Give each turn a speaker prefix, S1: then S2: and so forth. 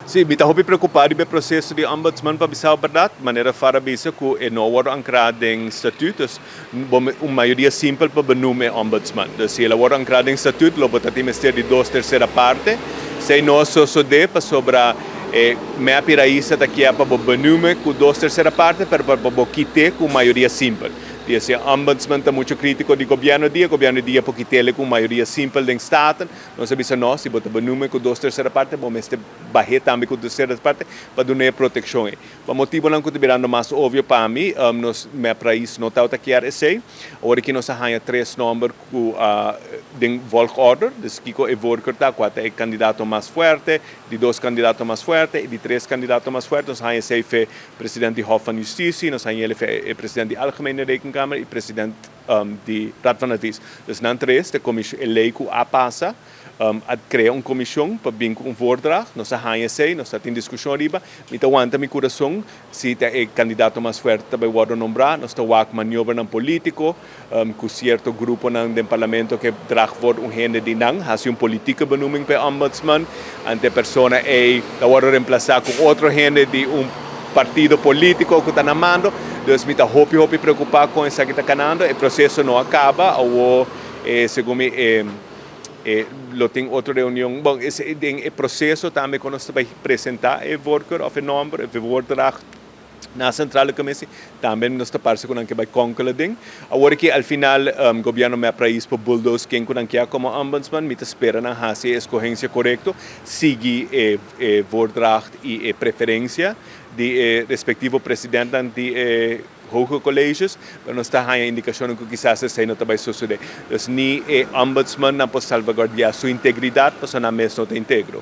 S1: Sim, me está preocupado com o processo de ombudsman para dizer a verdade, de maneira para dizer que não é ancrado em estatutos, uma maioria simples para benoemen ombudsman. Dus se ela é ancrada em estatuto, ela pode ter de 2/3 parte, se não só para sobre minha piraíça daqui a para benoemen com 2/3 parte, para quitar com maioria simples. Esse ombudsman está muito crítico do governo dia porque ele com maioria simples do Estado, não sabe se nós, se botar benoemen com 2/3 parte, vamos barrer também com 2/3 parte para dar proteção. O motivo não que virando mais óbvio para mim, meu país não está aqui a esse, agora que nós temos 3 números de volgorde, dus Kiko e Vorkerta, 4 é candidato mais forte, de 2 candidatos mais fortes e de 3 candidatos mais fortes, nós temos esse presidente do Hof van Justitie, nós temos ele presidente da Algemene Rekenkamer e presidente de Raad van Advies. Dus na 3, de comissão eleito a passa, a criar uma comissão para vir com um voordracht, nós temos em discussão riba, então aguenta meu coração, se é candidato mais forte também pode nombrar, nós temos maniobra político, com certo grupo no parlamento que draag wordt gente de não, há um política benoeming para ombudsman, ante persona é pode reemplazar com outro gente de partido político que está na mão, dus me está preocupado com isso que está canando, o processo não acaba, ou segundo tem outra reunião. Bom, esse processo também quando você vai apresentar o worker of a number, o voordracht na centrale comissão, também nós estamos com que vai concluir. Agora que ao final o governo meu país para bulldoze quem que como ombudsman, me espera na a escolhência correta, seguir o voordracht e a preferência de respectivo presidente de hoge colleges, mas nós temos a indicação que quizás isso não vai suceder. Então, nem o ombudsman não pode salvaguardar sua integridade, porque não é íntegro.